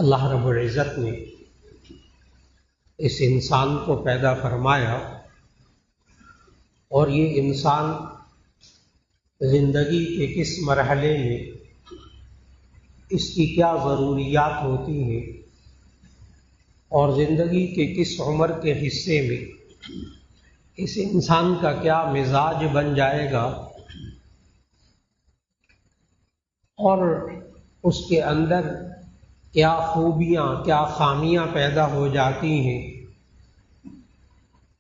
اللہ رب العزت نے اس انسان کو پیدا فرمایا اور یہ انسان زندگی کے کس مرحلے میں اس کی کیا ضروریات ہوتی ہیں اور زندگی کے کس عمر کے حصے میں اس انسان کا کیا مزاج بن جائے گا اور اس کے اندر کیا خوبیاں کیا خامیاں پیدا ہو جاتی ہیں،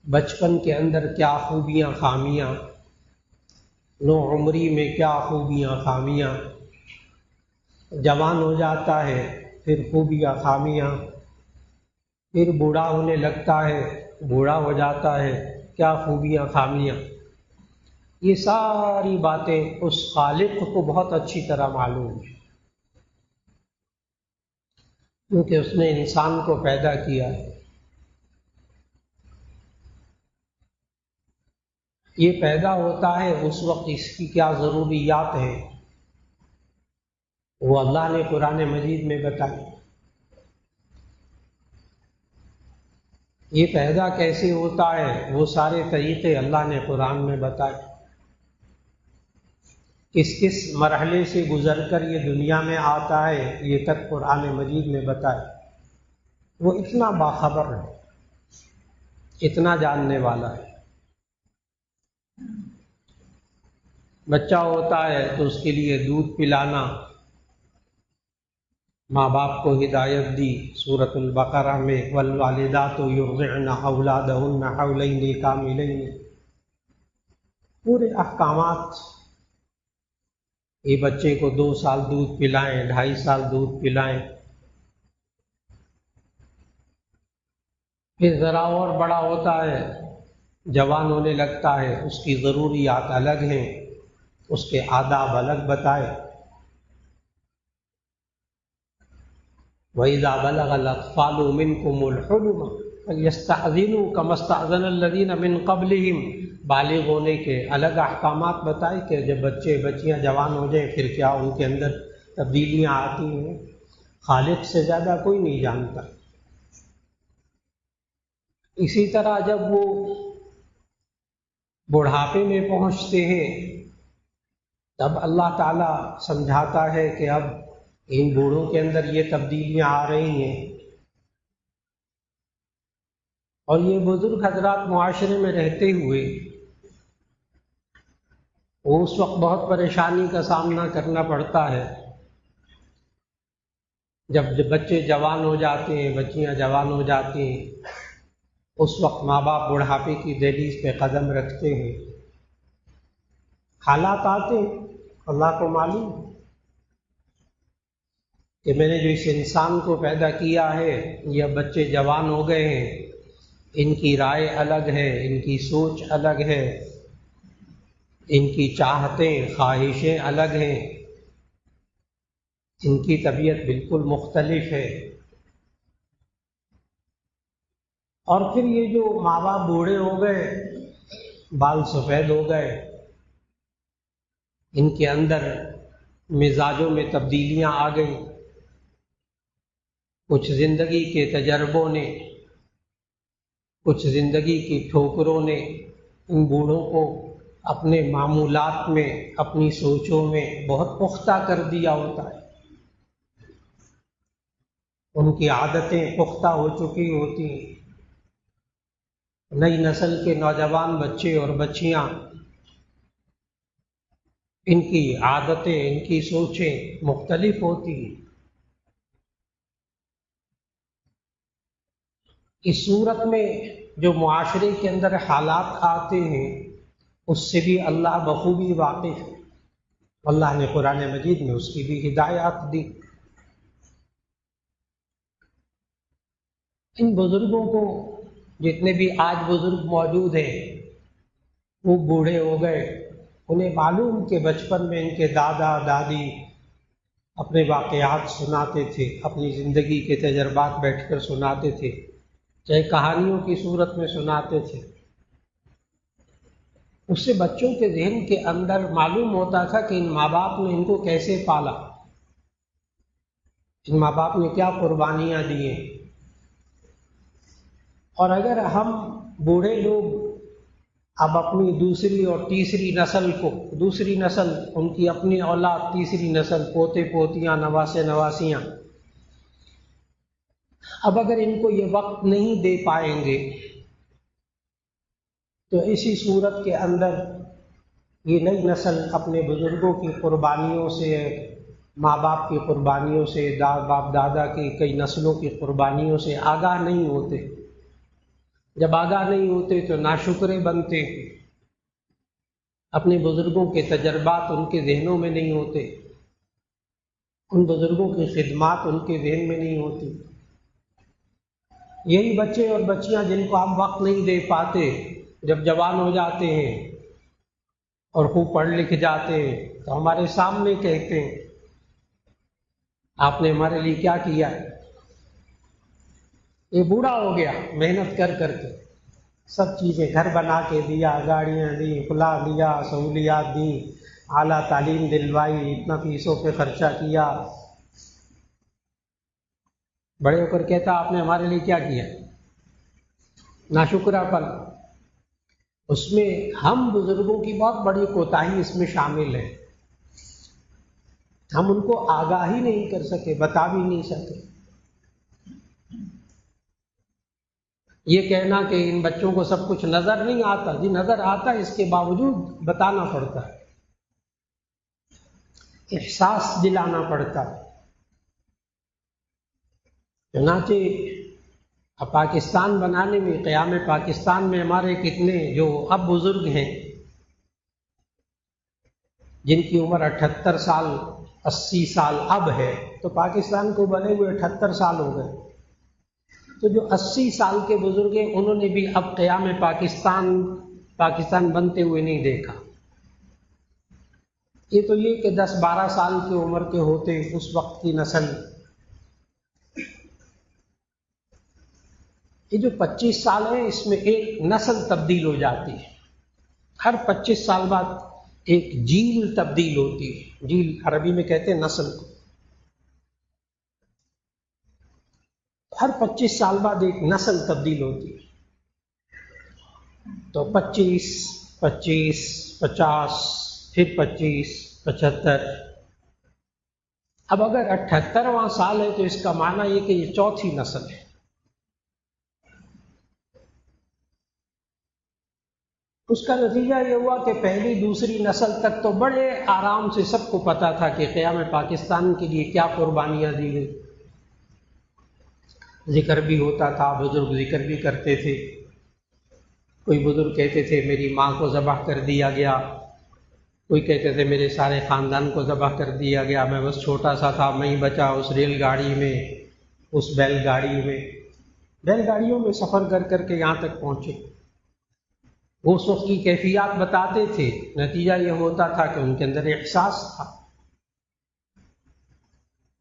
بچپن کے اندر کیا خوبیاں خامیاں، نوعمری میں کیا خوبیاں خامیاں، جوان ہو جاتا ہے پھر خوبیاں خامیاں، پھر بوڑھا ہونے لگتا ہے بوڑھا ہو جاتا ہے کیا خوبیاں خامیاں۔ یہ ساری باتیں اس خالق کو بہت اچھی طرح معلوم ہے، کیونکہ اس نے انسان کو پیدا کیا ہے۔ یہ پیدا ہوتا ہے اس وقت اس کی کیا ضروریات ہیں وہ اللہ نے قرآن مجید میں بتائی۔ یہ پیدا کیسے ہوتا ہے وہ سارے طریقے اللہ نے قرآن میں بتائے، کس کس مرحلے سے گزر کر یہ دنیا میں آتا ہے یہ تک قرآن مجید میں بتائے۔ وہ اتنا باخبر ہے، اتنا جاننے والا ہے۔ بچہ ہوتا ہے تو اس کے لیے دودھ پلانا، ماں باپ کو ہدایت دی سورۃ البقرہ میں، والوالدات یرضعن اولادہن حولین کاملین، پورے احکامات۔ یہ بچے کو 2 سال دودھ پلائیں، 2.5 سال دودھ پلائیں، پھر ذرا اور بڑا ہوتا ہے جوان ہونے لگتا ہے، اس کی ضروریات الگ ہیں، اس کے آداب الگ بتائے۔ وَإِذَا بَلَغَ الْأَطْفَالُ مِنْكُمُ الْحُلُمَ فَلْيَسْتَأْذِنُوا كَمَا اسْتَأْذَنَ الَّذِينَ مِنْ قَبْلِهِمْ، بالغ ہونے کے الگ احکامات بتائے کہ جب بچے بچیاں جوان ہو جائیں پھر کیا ان کے اندر تبدیلیاں آتی ہیں۔ خالق سے زیادہ کوئی نہیں جانتا۔ اسی طرح جب وہ بڑھاپے میں پہنچتے ہیں تب اللہ تعالیٰ سمجھاتا ہے کہ اب ان بوڑھوں کے اندر یہ تبدیلیاں آ رہی ہیں، اور یہ بزرگ حضرات معاشرے میں رہتے ہوئے وہ اس وقت بہت پریشانی کا سامنا کرنا پڑتا ہے جب بچے جوان ہو جاتے ہیں، بچیاں جوان ہو جاتی ہیں، اس وقت ماں باپ بڑھاپے کی دہلیز پہ قدم رکھتے ہیں، حالات آتے ہیں، اللہ کو معلوم کہ میں نے جو اس انسان کو پیدا کیا ہے یہ بچے جوان ہو گئے ہیں، ان کی رائے الگ ہے، ان کی سوچ الگ ہے، ان کی چاہتیں خواہشیں الگ ہیں، ان کی طبیعت بالکل مختلف ہے۔ اور پھر یہ جو ماں باپ بوڑھے ہو گئے، بال سفید ہو گئے، ان کے اندر مزاجوں میں تبدیلیاں آ گئیں، کچھ زندگی کے تجربوں نے، کچھ زندگی کی ٹھوکروں نے ان بوڑھوں کو اپنے معمولات میں، اپنی سوچوں میں بہت پختہ کر دیا ہوتا ہے۔ ان کی عادتیں پختہ ہو چکی ہوتی ہیں۔ نئی نسل کے نوجوان بچے اور بچیاں، ان کی عادتیں، ان کی سوچیں مختلف ہوتی ہیں۔ اس صورت میں جو معاشرے کے اندر حالات آتے ہیں اس سے بھی اللہ بخوبی واقف ہے۔ اللہ نے قرآن مجید میں اس کی بھی ہدایات دی۔ ان بزرگوں کو، جتنے بھی آج بزرگ موجود ہیں وہ بوڑھے ہو گئے، انہیں معلوم کہ بچپن میں ان کے دادا دادی اپنے واقعات سناتے تھے، اپنی زندگی کے تجربات بیٹھ کر سناتے تھے، چاہے کہانیوں کی صورت میں سناتے تھے۔ اس سے بچوں کے ذہن کے اندر معلوم ہوتا تھا کہ ان ماں باپ نے ان کو کیسے پالا، ان ماں باپ نے کیا قربانیاں دی ہیں. اور اگر ہم بوڑھے لوگ اب اپنی دوسری اور تیسری نسل کو، دوسری نسل ان کی اپنی اولاد، تیسری نسل پوتے پوتیاں نواسے نواسیاں، اب اگر ان کو یہ وقت نہیں دے پائیں گے تو اسی صورت کے اندر یہ نئی نسل اپنے بزرگوں کی قربانیوں سے، ماں باپ کی قربانیوں سے، باپ دادا کی کئی نسلوں کی قربانیوں سے آگاہ نہیں ہوتے. جب آگاہ نہیں ہوتے تو ناشکرے بنتے، اپنے بزرگوں کے تجربات ان کے ذہنوں میں نہیں ہوتے، ان بزرگوں کی خدمات ان کے ذہن میں نہیں ہوتی. یہی بچے اور بچیاں جن کو ہم وقت نہیں دے پاتے، جب جوان ہو جاتے ہیں اور خوب پڑھ لکھ جاتے ہیں تو ہمارے سامنے کہتے ہیں آپ نے ہمارے لیے کیا کیا ہے. یہ بوڑھا ہو گیا محنت کر کر کے، سب چیزیں گھر بنا کے دیا، گاڑیاں دی، فلاں دیا، سہولیات دی، اعلیٰ تعلیم دلوائی، اتنا فیسوں پہ خرچہ کیا. بڑے ہو کر کہتا آپ نے ہمارے لیے کیا کیا. ناشکرہ پن. اس میں ہم بزرگوں کی بہت بڑی کوتاہی اس میں شامل ہے. ہم ان کو آگاہی نہیں کر سکے، بتا بھی نہیں سکے. یہ کہنا کہ ان بچوں کو سب کچھ نظر نہیں آتا، جی نظر آتا ہے، اس کے باوجود بتانا پڑتا ہے، احساس دلانا پڑتا ہے. چنانچہ اب پاکستان بنانے میں، قیام پاکستان میں ہمارے کتنے جو اب بزرگ ہیں جن کی عمر 78 سال 80 سال اب ہے، تو پاکستان کو بنے ہوئے 78 سال ہو گئے. تو جو 80 سال کے بزرگ ہیں انہوں نے بھی اب قیام پاکستان بنتے ہوئے نہیں دیکھا. یہ تو یہ کہ 10-12 سال کی عمر کے ہوتے اس وقت کی نسل، یہ جو 25 سال ہے اس میں ایک نسل تبدیل ہو جاتی ہے. ہر 25 سال بعد ایک جیل تبدیل ہوتی ہے. جیل عربی میں کہتے ہیں نسل کو. ہر 25 سال بعد ایک نسل تبدیل ہوتی ہے. تو 25 25 50 پھر 25 75. اب اگر 78واں سال ہے تو اس کا معنی یہ کہ یہ چوتھی نسل ہے. اس کا نتیجہ یہ ہوا کہ پہلی دوسری نسل تک تو بڑے آرام سے سب کو پتا تھا کہ قیام پاکستان کے لیے کیا قربانیاں دی گئی. ذکر بھی ہوتا تھا، بزرگ ذکر بھی کرتے تھے. کوئی بزرگ کہتے تھے میری ماں کو ذبح کر دیا گیا، کوئی کہتے تھے میرے سارے خاندان کو ذبح کر دیا گیا، میں بس چھوٹا سا تھا، میں ہی بچا اس ریل گاڑی میں، اس بیل گاڑی میں. بیل گاڑیوں میں سفر کر کر کے یہاں تک پہنچے. وہ اس وقت کی کیفیات بتاتے تھے. نتیجہ یہ ہوتا تھا کہ ان کے اندر احساس تھا.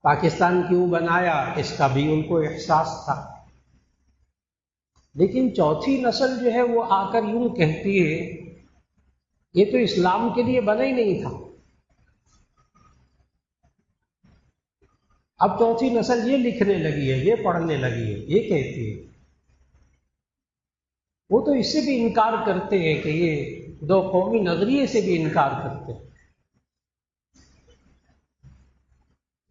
پاکستان کیوں بنایا اس کا بھی ان کو احساس تھا. لیکن چوتھی نسل جو ہے وہ آ کر یوں کہتی ہے یہ تو اسلام کے لیے بنا ہی نہیں تھا. اب چوتھی نسل یہ لکھنے لگی ہے، یہ پڑھنے لگی ہے، یہ کہتی ہے. وہ تو اس سے بھی انکار کرتے ہیں کہ یہ دو قومی نظریے سے بھی انکار کرتے ہیں.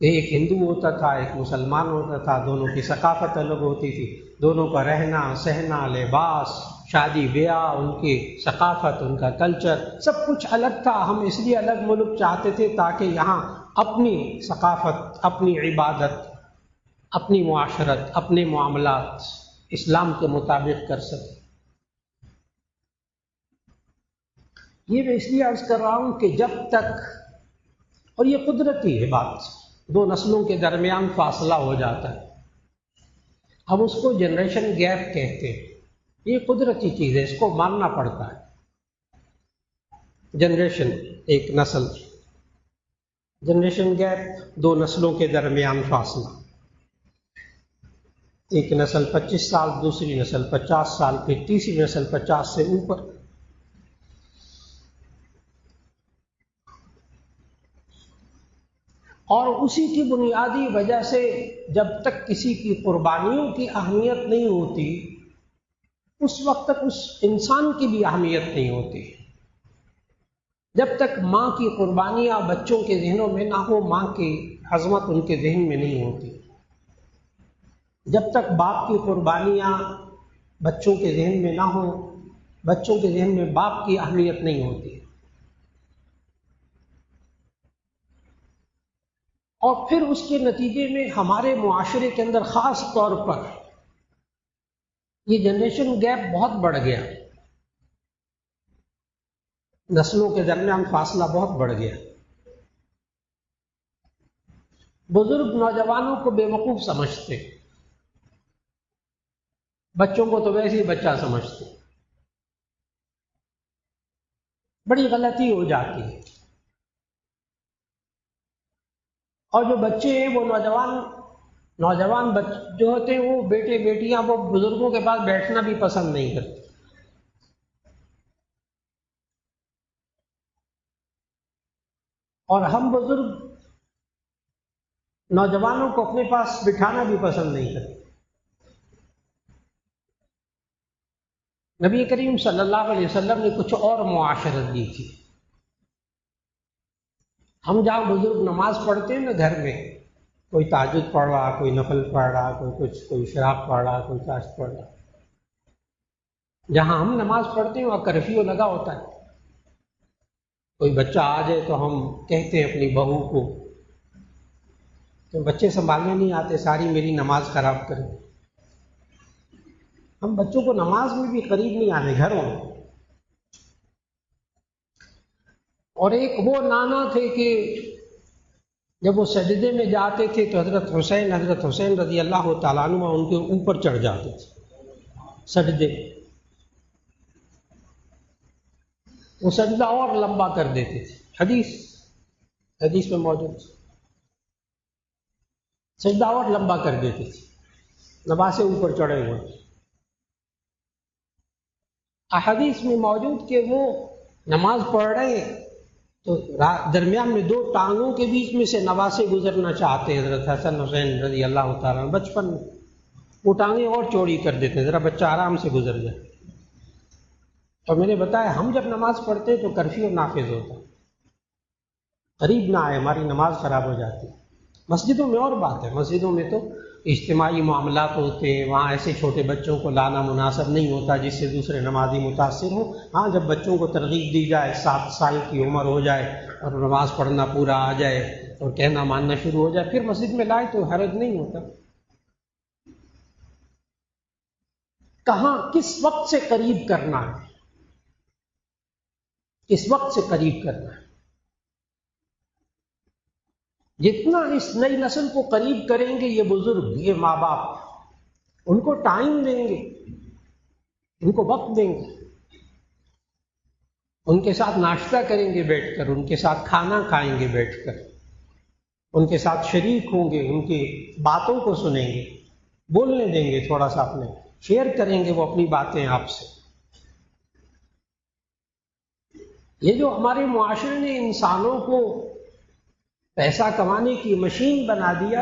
ایک ہندو ہوتا تھا، ایک مسلمان ہوتا تھا، دونوں کی ثقافت الگ ہوتی تھی، دونوں کا رہنا سہنا، لباس، شادی بیاہ، ان کی ثقافت، ان کا کلچر سب کچھ الگ تھا. ہم اس لیے الگ ملک چاہتے تھے تاکہ یہاں اپنی ثقافت، اپنی عبادت، اپنی معاشرت، اپنے معاملات اسلام کے مطابق کر سکیں. یہ میں اس لیے عرض کر رہا ہوں کہ جب تک، اور یہ قدرتی ہے بات، دو نسلوں کے درمیان فاصلہ ہو جاتا ہے، ہم اس کو جنریشن گیپ کہتے ہیں. یہ قدرتی چیز ہے، اس کو ماننا پڑتا ہے. جنریشن ایک نسل، جنریشن گیپ دو نسلوں کے درمیان فاصلہ. ایک نسل 25 سال، دوسری نسل 50 سال، پھر تیسری نسل 50 سے اوپر. اور اسی کی بنیادی وجہ سے جب تک کسی کی قربانیوں کی اہمیت نہیں ہوتی اس وقت تک اس انسان کی بھی اہمیت نہیں ہوتی. جب تک ماں کی قربانیاں بچوں کے ذہنوں میں نہ ہو، ماں کی عظمت ان کے ذہن میں نہیں ہوتی. جب تک باپ کی قربانیاں بچوں کے ذہن میں نہ ہوں، بچوں کے ذہن میں باپ کی اہمیت نہیں ہوتی. اور پھر اس کے نتیجے میں ہمارے معاشرے کے اندر خاص طور پر یہ جنریشن گیپ بہت بڑھ گیا، نسلوں کے درمیان فاصلہ بہت بڑھ گیا. بزرگ نوجوانوں کو بے وقوف سمجھتے، بچوں کو تو ویسے ہی بچہ سمجھتے. بڑی غلطی ہو جاتی ہے. اور جو بچے ہیں وہ نوجوان جو ہوتے ہیں وہ بیٹے بیٹیاں وہ بزرگوں کے پاس بیٹھنا بھی پسند نہیں کرتے. اور ہم بزرگ نوجوانوں کو اپنے پاس بٹھانا بھی پسند نہیں کرتے. نبی کریم صلی اللہ علیہ وسلم نے کچھ اور معاشرت دی تھی. ہم جہاں بزرگ نماز پڑھتے ہیں نا گھر میں، کوئی تہجد پڑھ رہا، کوئی نفل پڑھ رہا، کوئی شراب پڑھ رہا، کوئی چاشت پڑھ رہا، جہاں ہم نماز پڑھتے ہیں وہاں کرفیو لگا ہوتا ہے. کوئی بچہ آ جائے تو ہم کہتے ہیں اپنی بہو کو کہ بچے سنبھالنے نہیں آتے، ساری میری نماز خراب کریں. ہم بچوں کو نماز میں بھی قریب نہیں آنے گھروں میں. اور ایک وہ نانا تھے کہ جب وہ سجدے میں جاتے تھے تو حضرت حسین رضی اللہ تعالیٰ عنہ ان کے اوپر چڑھ جاتے تھے سجدے. وہ سجدہ اور لمبا کر دیتے تھے. حدیث میں موجود سجدہ اور لمبا کر دیتے تھے، نماز سے اوپر چڑھے ہوئے. احادیث میں موجود کہ وہ نماز پڑھ رہے ہیں تو درمیان میں دو ٹانگوں کے بیچ میں سے نواسے گزرنا چاہتے ہیں حضرت حسن حسین رضی اللہ تعالیٰ عنہ. بچپن میں وہ ٹانگیں اور چوڑی کر دیتے ہیں ذرا بچہ آرام سے گزر جائے. اور میں نے بتایا ہم جب نماز پڑھتے تو کرفیو نافذ ہوتا، قریب نہ آئے ہماری نماز خراب ہو جاتی. مسجدوں میں اور بات ہے، مسجدوں میں تو اجتماعی معاملات ہوتے ہیں، وہاں ایسے چھوٹے بچوں کو لانا مناسب نہیں ہوتا جس سے دوسرے نمازی متاثر ہوں. ہاں جب بچوں کو ترغیب دی جائے، 7 سال کی عمر ہو جائے اور نماز پڑھنا پورا آ جائے اور کہنا ماننا شروع ہو جائے، پھر مسجد میں لائے تو حرج نہیں ہوتا. کہاں کس وقت سے قریب کرنا ہے، کس وقت سے قریب کرنا ہے. جتنا اس نئی نسل کو قریب کریں گے یہ بزرگ، یہ ماں باپ، ان کو ٹائم دیں گے، ان کو وقت دیں گے، ان کے ساتھ ناشتہ کریں گے بیٹھ کر، ان کے ساتھ کھانا کھائیں گے بیٹھ کر، ان کے ساتھ شریک ہوں گے، ان کی باتوں کو سنیں گے، بولنے دیں گے، تھوڑا سا اپنے شیئر کریں گے وہ اپنی باتیں آپ سے. یہ جو ہمارے معاشرے نے انسانوں کو پیسہ کمانے کی مشین بنا دیا،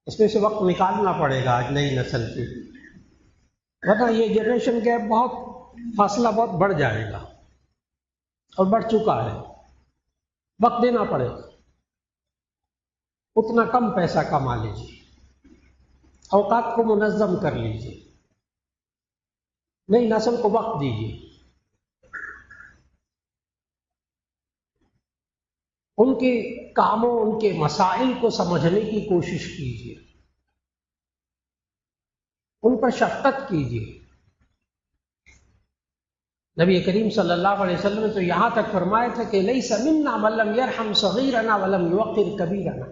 اس میں سے وقت نکالنا پڑے گا آج نئی نسل کی، ورنہ یہ جنریشن گیپ فاصلہ بہت بڑھ جائے گا اور بڑھ چکا ہے. وقت دینا پڑے گا، اتنا کم پیسہ کما لیجیے، اوقات کو منظم کر لیجیے، نئی نسل کو وقت دیجیے، ان کے کاموں ان کے مسائل کو سمجھنے کی کوشش کیجیے، ان پر شفقت کیجیے. نبی کریم صلی اللہ علیہ وسلم نے تو یہاں تک فرمایا تھا کہ لیس منا من لم یرحم صغیرنا ولم یوقر کبیرنا.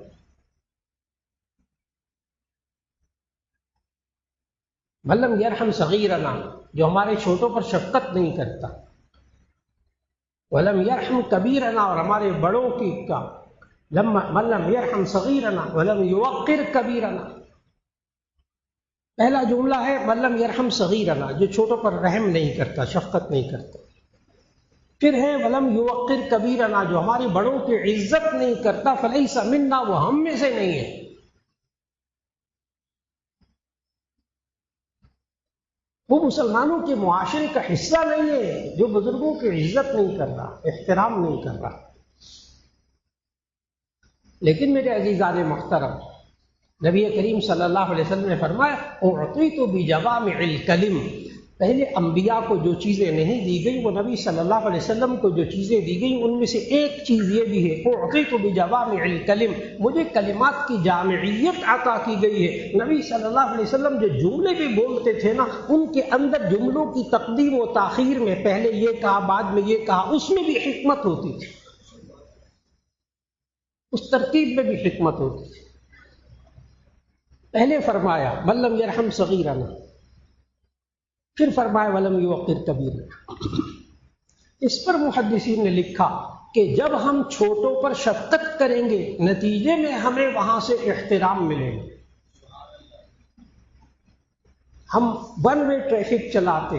من لم یرحم صغیرنا، جو ہمارے چھوٹوں پر شفقت نہیں کرتا، ولم یرحم کبیرنا، اور ہمارے بڑوں کی کا من لم یرحم صغیرنا ولم یوقر کبیرنا. پہلا جملہ ہے من لم یرحم صغیرنا، جو چھوٹوں پر رحم نہیں کرتا، شفقت نہیں کرتا. پھر ہے ولم یوقر کبیرنا، جو ہمارے بڑوں کی عزت نہیں کرتا، فلیس منا، وہ ہم میں سے نہیں ہے۔ وہ مسلمانوں کے معاشرے کا حصہ نہیں ہے جو بزرگوں کی عزت نہیں کر رہا، احترام نہیں کر رہا۔ لیکن میرے عزیزان محترم، نبی کریم صلی اللہ علیہ وسلم نے فرمایا اعطیت بجوامع الکلم، پہلے انبیاء کو جو چیزیں نہیں دی گئی، وہ نبی صلی اللہ علیہ وسلم کو جو چیزیں دی گئی ان میں سے ایک چیز یہ بھی ہے، اعطیت بجوامع الکلم، مجھے کلمات کی جامعیت عطا کی گئی ہے۔ نبی صلی اللہ علیہ وسلم جو جملے بھی بولتے تھے نا، ان کے اندر جملوں کی تقدیم و تاخیر میں پہلے یہ کہا بعد میں یہ کہا، اس میں بھی حکمت ہوتی تھی، اس ترتیب میں بھی حکمت ہوتی تھی۔ پہلے فرمایا من لم یرحم صغیرنا، پھر فرمایا ولم یوقر کبیرنا۔ اس پر محدثین نے لکھا کہ جب ہم چھوٹوں پر شفقت کریں گے، نتیجے میں ہمیں وہاں سے احترام ملے گا۔ ہم ون وے ٹریفک چلاتے،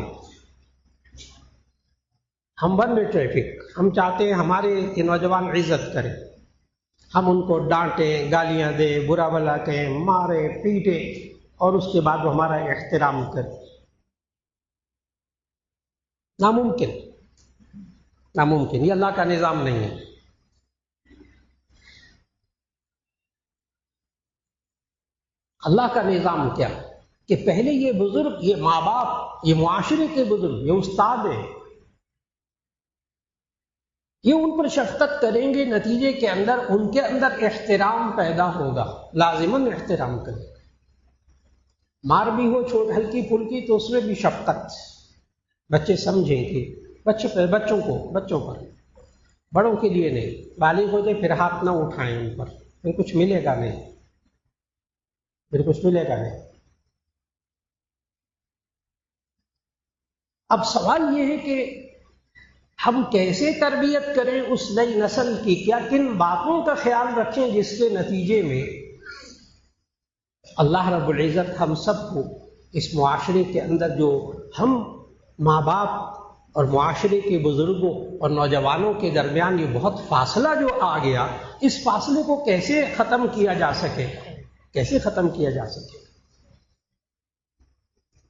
ہم چاہتے ہیں ہمارے یہ نوجوان عزت کریں، ہم ان کو ڈانٹیں، گالیاں دیں، برا بھلا کہیں، مارے پیٹے، اور اس کے بعد وہ ہمارا احترام کریں۔ ناممکن، یہ اللہ کا نظام نہیں ہے۔ اللہ کا نظام کیا کہ پہلے یہ بزرگ، یہ ماں باپ، یہ معاشرے کے بزرگ، یہ استاد ہیں، یہ ان پر شفقت کریں گے، نتیجے کے اندر ان کے اندر احترام پیدا ہوگا، لازماً احترام کریں۔ مار بھی ہو چھوٹ ہلکی پھلکی تو اس میں بھی شفقت، بچے سمجھیں کہ بچوں پر، بڑوں کے لیے نہیں۔ بالغ ہو جائے پھر ہاتھ نہ اٹھائیں ان پر، پھر کچھ ملے گا نہیں۔ اب سوال یہ ہے کہ ہم کیسے تربیت کریں اس نئی نسل کی، کیا کن باتوں کا خیال رکھیں جس کے نتیجے میں اللہ رب العزت ہم سب کو اس معاشرے کے اندر، جو ہم ماں باپ اور معاشرے کے بزرگوں اور نوجوانوں کے درمیان یہ بہت فاصلہ جو آ گیا، اس فاصلے کو کیسے ختم کیا جا سکے،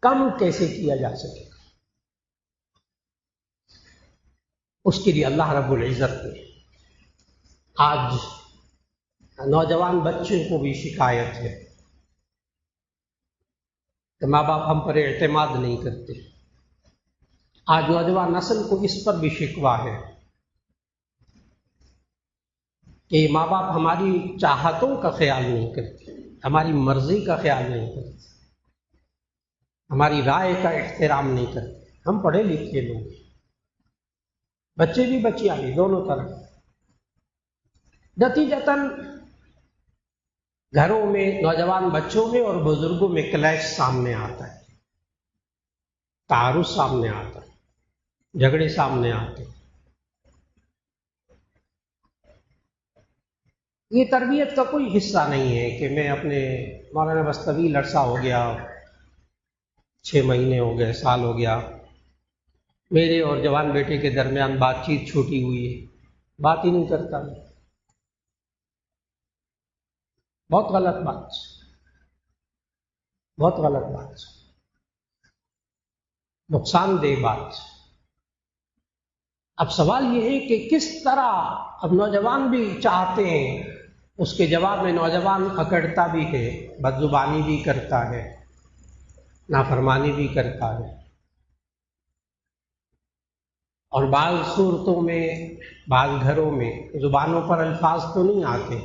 کم کیسے کیا جا سکے، اس کے لیے اللہ رب العزت نے آج نوجوان بچوں کو بھی شکایت ہے کہ ماں باپ ہم پر اعتماد نہیں کرتے۔ آج نوجوان نسل کو اس پر بھی شکوہ ہے کہ ماں باپ ہماری چاہتوں کا خیال نہیں کرتے، ہماری مرضی کا خیال نہیں کرتے، ہماری رائے کا احترام نہیں کرتے۔ ہم پڑھے لکھے لوگ، بچے بھی بچیاں بھی، دونوں طرف، نتیجتاً گھروں میں، نوجوان بچوں میں اور بزرگوں میں کلیش سامنے آتا ہے، تعارض سامنے آتا ہے، جھگڑے سامنے آتے ہیں۔ یہ تربیت کا کوئی حصہ نہیں ہے کہ میں اپنے مولانا بس طویل عرصہ ہو گیا، 6 مہینے ہو گئے، سال ہو گیا، میرے اور جوان بیٹے کے درمیان بات چیت چھوٹی ہوئی ہے، بات ہی نہیں کرتا۔ بہت غلط بات، نقصان دہ بات۔ اب سوال یہ ہے کہ کس طرح، اب نوجوان بھی چاہتے ہیں، اس کے جواب میں نوجوان اکڑتا بھی ہے، بدزبانی بھی کرتا ہے، نافرمانی بھی کرتا ہے، اور بعض صورتوں میں، بعض گھروں میں زبانوں پر الفاظ تو نہیں آتے،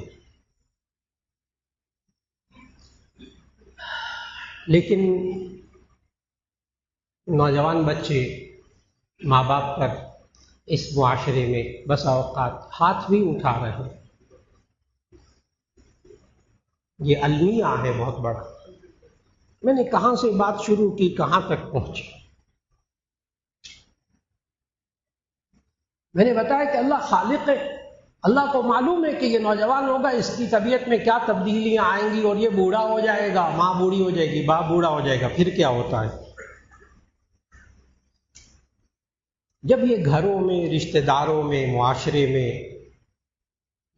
لیکن نوجوان بچے ماں باپ پر اس معاشرے میں بسا اوقات ہاتھ بھی اٹھا رہے ہیں۔ یہ المیہ ہے بہت بڑا۔ میں نے کہاں سے بات شروع کی، کہاں تک پہنچی؟ میں نے بتایا کہ اللہ خالق ہے، اللہ کو معلوم ہے کہ یہ نوجوان ہوگا، اس کی طبیعت میں کیا تبدیلیاں آئیں گی، اور یہ بوڑھا ہو جائے گا، ماں بوڑھی ہو جائے گی، باپ بوڑھا ہو جائے گا، پھر کیا ہوتا ہے؟ جب یہ گھروں میں، رشتہ داروں میں، معاشرے میں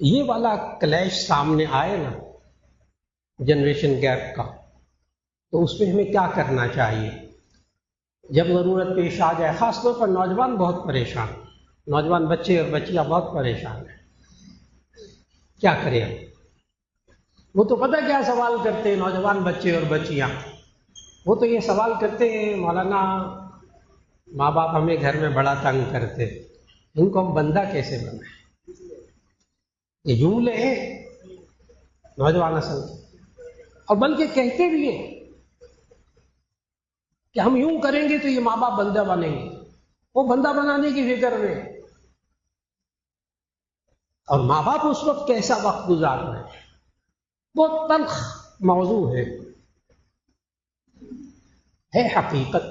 یہ والا کلیش سامنے آئے نا، جنریشن گیپ کا، تو اس میں ہمیں کیا کرنا چاہیے؟ جب ضرورت پیش آ جائے، خاص طور پر نوجوان بہت پریشان، نوجوان بچے اور بچیاں بہت پریشان ہیں، کیا کریں ہم؟ وہ تو پتہ کیا سوال کرتے ہیں نوجوان بچے اور بچیاں؟ وہ تو یہ سوال کرتے ہیں، مولانا ماں باپ ہمیں گھر میں بڑا تنگ کرتے، ان کو ہم بندہ کیسے بنائیں؟ یہ جملے ہیں نوجوان اصل، اور بلکہ کہتے بھی ہیں کہ ہم یوں کریں گے تو یہ ماں باپ بندہ بنیں گے، وہ بندہ بنانے کی فکر میں، اور ماں باپ اس وقت کیسا وقت گزار رہے ہیں۔ بہت تلخ موضوع ہے حقیقت۔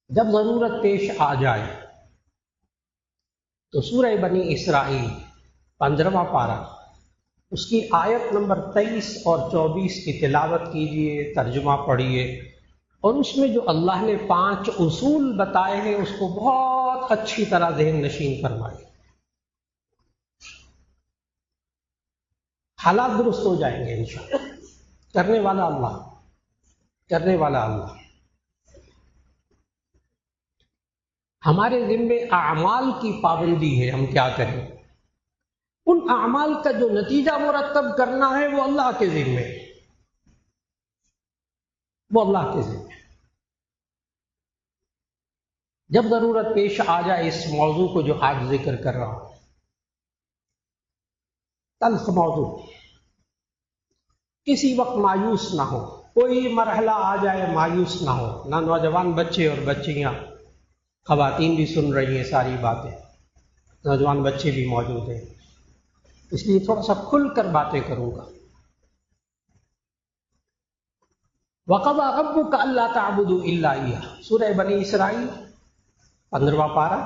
جب ضرورت پیش آ جائے تو سورہ بنی اسرائیل 15واں پارہ، اس کی آیت نمبر 23 اور 24 کی تلاوت کیجئے، ترجمہ پڑھیے، اور اس میں جو اللہ نے 5 اصول بتائے ہیں اس کو بہت اچھی طرح ذہن نشین فرمائے، حالات درست ہو جائیں گے انشاءاللہ۔ کرنے والا اللہ، کرنے والا اللہ۔ ہمارے ذمے اعمال کی پابندی ہے، ہم کیا کریں؟ ان اعمال کا جو نتیجہ مرتب کرنا ہے وہ اللہ کے ذمے، وہ اللہ کے ذمے۔ جب ضرورت پیش آ جائے اس موضوع کو جو آج ذکر کر رہا ہوں، تلخ موضوع، کسی وقت مایوس نہ ہو، کوئی مرحلہ آ جائے مایوس نہ ہو، نہ نوجوان بچے اور بچیاں، خواتین بھی سن رہی ہیں ساری باتیں، نوجوان بچے بھی موجود ہیں، اس لیے تھوڑا سا کھل کر باتیں کروں گا۔ وَقَضَىٰ رَبُّكَ أَلَّا تَعْبُدُوا إِلَّا إِيَّاهُ، سورہ بنی اسرائیل 15واں پارہ،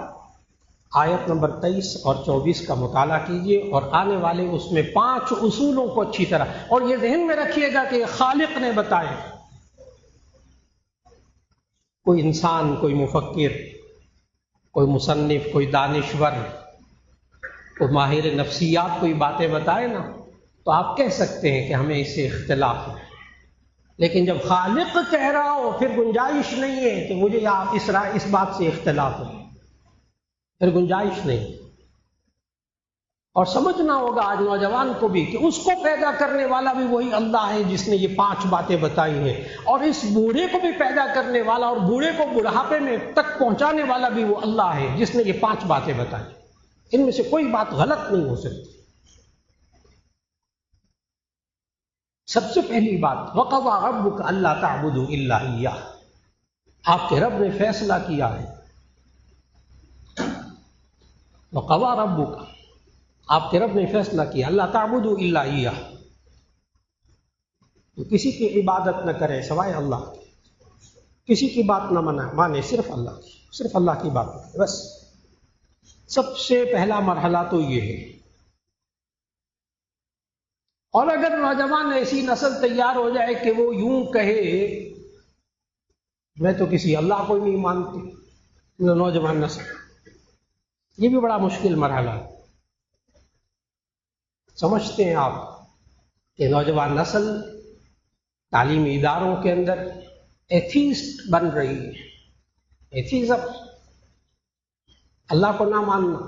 آیت نمبر 23 اور 24 کا مطالعہ کیجئے، اور آنے والے اس میں 5 اصولوں کو اچھی طرح، اور یہ ذہن میں رکھیے گا کہ خالق نے بتائے، کوئی انسان، کوئی مفکر، کوئی مصنف، کوئی دانشور، کوئی ماہر نفسیات کوئی باتیں بتائے نا تو آپ کہہ سکتے ہیں کہ ہمیں اس سے اختلاف ہے، لیکن جب خالق کہہ رہا ہو پھر گنجائش نہیں ہے کہ مجھے آپ اس بات سے اختلاف ہے، پھر گنجائش نہیں۔ اور سمجھنا ہوگا آج نوجوان کو بھی کہ اس کو پیدا کرنے والا بھی وہی اللہ ہے جس نے یہ 5 باتیں بتائی ہیں، اور اس بوڑھے کو بھی پیدا کرنے والا اور بوڑھے کو بڑھاپے میں تک پہنچانے والا بھی وہ اللہ ہے جس نے یہ 5 باتیں بتائی، ان میں سے کوئی بات غلط نہیں ہو سکتی۔ سب سے پہلی بات، وَقَضَىٰ رَبُّكَ أَلَّا تَعْبُدُوا إِلَّا إِيَّاهُ، آپ کے رب نے فیصلہ کیا ہے، وَقَضَىٰ رَبُّكَ، آپ کے رب نے فیصلہ کیا، اللہ تعبدوا الا ایہ، تو کسی کی عبادت نہ کرے سوائے اللہ کی، کسی کی بات نہ مانے، صرف اللہ کی، صرف اللہ کی بات کرے بس۔ سب سے پہلا مرحلہ تو یہ ہے۔ اور اگر نوجوان ایسی نسل تیار ہو جائے کہ وہ یوں کہے میں تو کسی اللہ کو ہی نہیں مانتی، نوجوان نسل، یہ بھی بڑا مشکل مرحلہ ہے۔ سمجھتے ہیں آپ کہ نوجوان نسل تعلیمی اداروں کے اندر ایتھیسٹ بن رہی ہے، ایتھیزم، اللہ کو نہ ماننا۔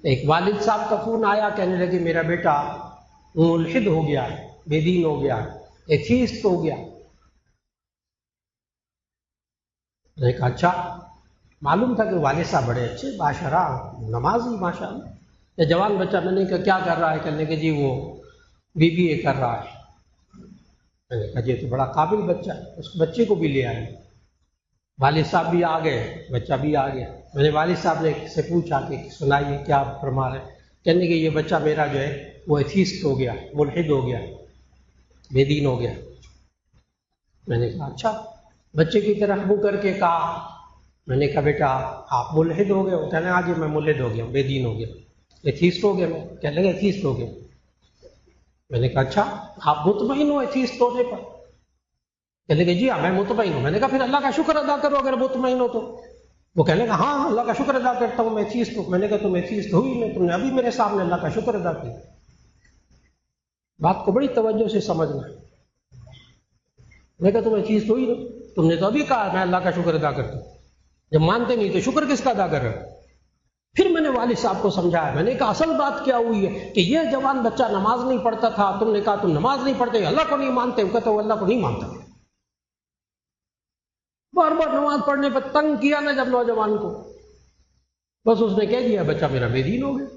ایک والد صاحب کا فون آیا، کہنے لگے میرا بیٹا ملحد ہو گیا ہے، بے دین ہو گیا ہے، ایتھیسٹ ہو گیا۔ میں نے کہا اچھا، معلوم تھا کہ والد صاحب بڑے اچھے باشرع نمازی ماشاءاللہ، یا جوان بچہ، میں نے کہا کیا کر رہا ہے؟ کہنے کہ جی وہ BBA کر رہا ہے۔ میں نے کہا جی تو بڑا قابل بچہ ہے، اس بچے کو بھی لے آئے۔ والد صاحب بھی آ گئے، بچہ بھی آ گیا۔ میں نے والد صاحب نے سے پوچھا کہ سنائیے کیا فرما رہے ہیں؟ کہنے کہ یہ بچہ میرا جو ہے وہ ایتھیسٹ ہو گیا، ملحد ہو گیا، بے دین ہو گیا۔ میں نے کہا اچھا، بچے کی طرف منہ کر کے کہا، میں نے کہا بیٹا آپ ملحد ہو گئے ہو؟ کہنے ہاں جی میں ملحد ہو گیا ہوں، بے دین ہو گیا، ایتھیسٹ ہو گیا۔ میں کہنے لگا ایتھیسٹ ہو گیا۔ میں نے کہا اچھا، آپ مطمئن ہو ایتھیسٹ ہونے پر؟ کہنے لگے جی ہاں میں مطمئن ہوں. میں نے کہا پھر اللہ کا شکر ادا کرو اگر مطمئن ہو تو. وہ کہنے لگا ہاں اللہ کا شکر ادا کرتا ہوں میں ایتھیسٹ ہوں. میں نے کہا تم ایتھیسٹ ہوئی نہیں, تم نے ابھی میرے سامنے اللہ کا شکر ادا کیا. بات کو بڑی توجہ سے سمجھنا. میں کہا تم ایتھیسٹ ہوئی نہیں, تم نے تو ابھی کہا میں اللہ کا شکر ادا کرتا ہوں. جب مانتے نہیں تو شکر کس کا ادا کر رہے ہو؟ پھر میں نے والد صاحب کو سمجھایا. میں نے کہا اصل بات کیا ہوئی ہے کہ یہ جوان بچہ نماز نہیں پڑھتا تھا, تم نے کہا تم نماز نہیں پڑھتے, اللہ کو نہیں مانتے. وہ کہتا وہ اللہ کو نہیں مانتا. بار بار نماز پڑھنے پر تنگ کیا نا جب نوجوان کو, بس اس نے کہہ دیا بچہ میرا بے دین ہو گیا.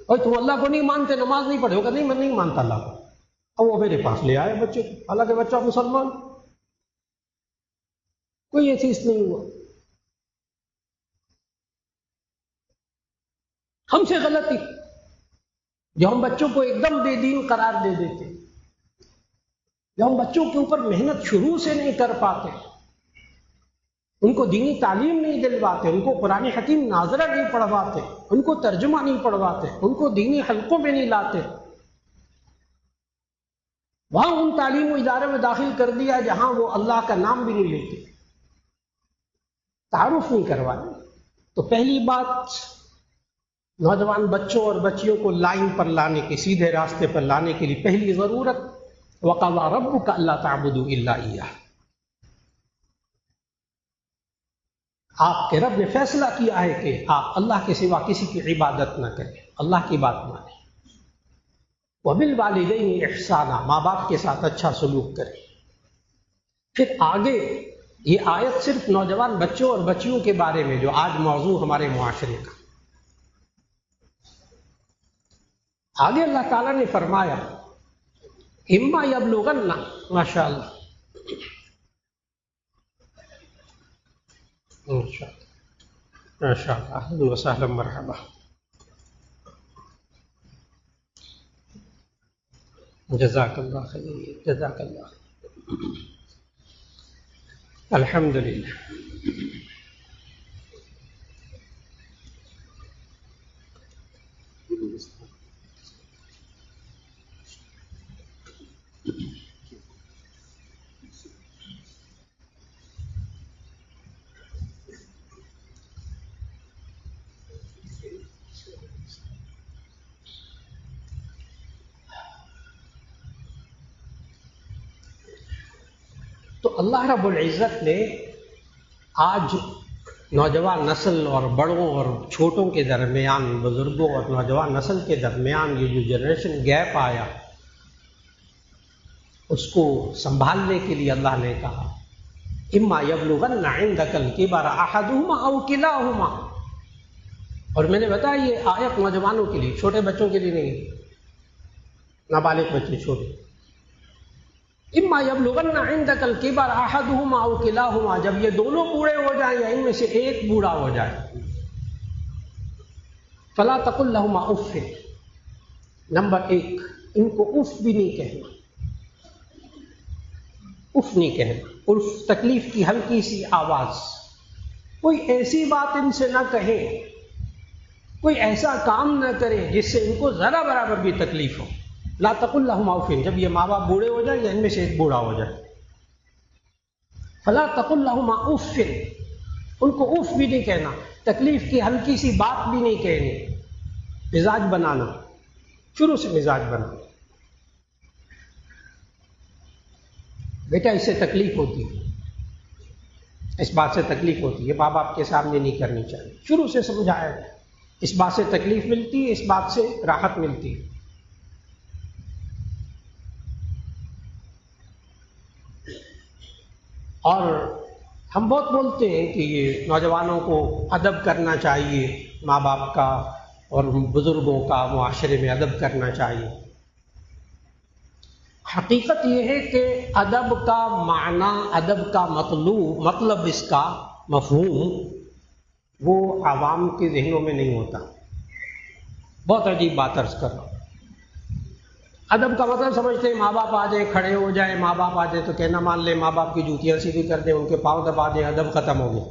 اور تم اللہ کو نہیں مانتے, نماز نہیں پڑھے. وہ کہا نہیں میں نہیں مانتا اللہ کو. اب وہ میرے پاس لے آئے بچے کو, حالانکہ بچہ مسلمان, کوئی ایتھیسٹ نہیں ہوا. ہم سے غلطی جو ہم بچوں کو ایک دم بے دین قرار دے دیتے, جو ہم بچوں کے اوپر محنت شروع سے نہیں کر پاتے, ان کو دینی تعلیم نہیں دلواتے, ان کو قرآن حکیم ناظرہ نہیں پڑھواتے, ان کو ترجمہ نہیں پڑھواتے, ان کو دینی حلقوں میں نہیں لاتے, وہاں ان تعلیم و ادارے میں داخل کر دیا جہاں وہ اللہ کا نام بھی نہیں لیتے, تعارف نہیں کروائے. تو پہلی بات نوجوان بچوں اور بچیوں کو لائن پر لانے کی, سیدھے راستے پر لانے کے لیے پہلی ضرورت وَقَضَىٰ رَبُّكَ أَلَّا تَعْبُدُوا إِلَّا إِيَّاهُ. آپ کے رب نے فیصلہ کیا ہے کہ آپ اللہ کے سوا کسی کی عبادت نہ کریں, اللہ کی بات مانیں. وَبِالْوَالِدَيْنِ إِحْسَانًا, ماں باپ کے ساتھ اچھا سلوک کریں. پھر آگے یہ آیت صرف نوجوان بچوں اور بچیوں کے بارے میں جو آج موضوع ہمارے معاشرے کا, آگے اللہ تعالیٰ نے فرمایا اما یبلغن, ماشاء اللہ ماشاء اللہ, اہلا وسہلا مرحبا, جزاک اللہ خیر, جزاک اللہ, الحمدللہ. تو اللہ رب العزت نے آج نوجوان نسل اور بڑوں اور چھوٹوں کے درمیان, بزرگوں اور نوجوان نسل کے درمیان یہ جو جنریشن گیپ آیا, اس کو سنبھالنے کے لیے اللہ نے کہا اما یبلغن عندک الکبر احدہما او کلاہما. اور میں نے بتایا یہ آیت نوجوانوں کے لیے, چھوٹے بچوں کے لیے نہیں, نابالغ بچے چھوٹے. اما یبلغن عندک الکبر احدہما او کلاہما, جب یہ دونوں بوڑھے ہو جائیں یا ان میں سے ایک بوڑھا ہو جائے, فلا تقل لہما اف. نمبر 1, ان کو اف بھی نہیں کہنا, اف نہیں کہنا. اف تکلیف کی ہلکی سی آواز, کوئی ایسی بات ان سے نہ کہیں, کوئی ایسا کام نہ کریں جس سے ان کو ذرا برابر بھی تکلیف ہو. لا تقل لهما اف, جب یہ ماں باپ بوڑھے ہو جائیں یا ان میں سے ایک بوڑھا ہو جائے, فلا تقل لهما اف, ان کو اف بھی نہیں کہنا, تکلیف کی ہلکی سی بات بھی نہیں کہنی. مزاج بنانا, شروع سے مزاج بنانا, بیٹا اس سے تکلیف ہوتی ہے, اس بات سے تکلیف ہوتی ہے, ماں باپ کے سامنے نہیں کرنی چاہیے. شروع سے سمجھایا جائے اس بات سے تکلیف ملتی ہے, اس بات سے راحت ملتی ہے. اور ہم بہت بولتے ہیں کہ یہ نوجوانوں کو ادب کرنا چاہیے, ماں باپ کا اور بزرگوں کا معاشرے میں ادب کرنا چاہیے. حقیقت یہ ہے کہ ادب کا معنی, ادب کا مطلب اس کا مفہوم وہ عوام کے ذہنوں میں نہیں ہوتا. بہت عجیب بات عرض کر رہا ہوں. ادب کا مطلب سمجھتے ہیں ماں باپ آ جائیں, کھڑے ہو جائیں, ماں باپ آ جائیں تو کہنا مان لیں, ماں باپ کی جوتیاں سیدھی کر دیں, ان کے پاؤں دبا دیں, ادب ختم ہو گیا.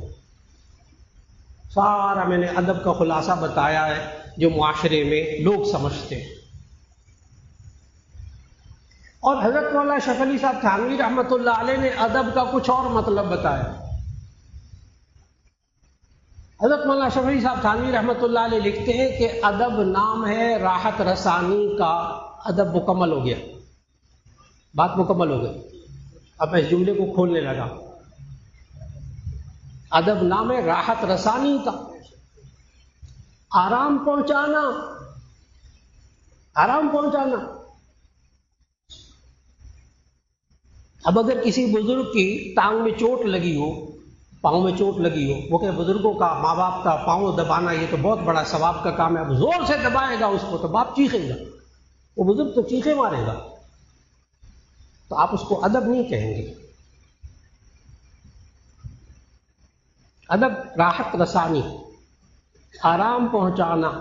سارا میں نے ادب کا خلاصہ بتایا ہے جو معاشرے میں لوگ سمجھتے ہیں. اور حضرت مولانا اشرف علی صاحب تھانوی رحمۃ اللہ علیہ نے ادب کا کچھ اور مطلب بتایا. حضرت مولانا اشرف علی صاحب تھانوی رحمۃ اللہ علیہ لکھتے ہیں کہ ادب نام ہے راحت رسانی کا. ادب مکمل ہو گیا، بات مکمل ہو گئی. اب میں اس جملے کو کھولنے لگا. ادب نام ہے راحت رسانی کا، آرام پہنچانا. آرام پہنچانا. اب اگر کسی بزرگ کی ٹانگ میں چوٹ لگی ہو، پاؤں میں چوٹ لگی ہو، وہ کہ بزرگوں کا، ماں باپ کا پاؤں دبانا یہ تو بہت بڑا ثواب کا کام ہے. اب زور سے دبائے گا اس کو تو باپ چیخے گا، وہ بزرگ تو چیخے مارے گا. تو آپ اس کو ادب نہیں کہیں گے. ادب راحت رسانی، آرام پہنچانا.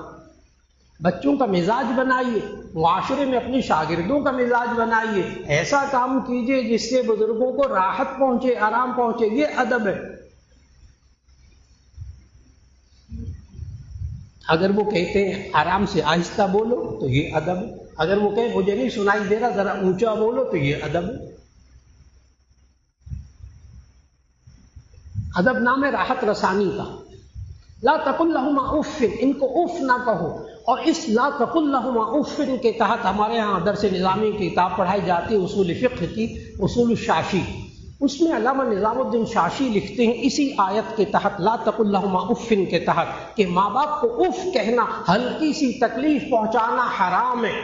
بچوں کا مزاج بنائیے، معاشرے میں اپنی شاگردوں کا مزاج بنائیے. ایسا کام کیجئے جس سے بزرگوں کو راحت پہنچے، آرام پہنچے. یہ ادب ہے. اگر وہ کہتے ہیں آرام سے آہستہ بولو تو یہ ادب ہے. اگر وہ کہیں مجھے نہیں سنائی دے رہا ذرا اونچا بولو تو یہ ادب ہے. ادب نام ہے راحت رسانی کا. لا تقل لهما اف، ان کو اف نہ کہو. اور اس لا تقل لهما اف کے تحت ہمارے ہاں درس نظامی کی کتاب پڑھائی جاتی ہے، اصول فقہ کی، اصول الشاشی. اس میں علامہ نظام الدین شاشی لکھتے ہیں اسی آیت کے تحت، لا تقل لهما اف کے تحت، کہ ماں باپ کو اف کہنا، ہلکی سی تکلیف پہنچانا حرام ہے.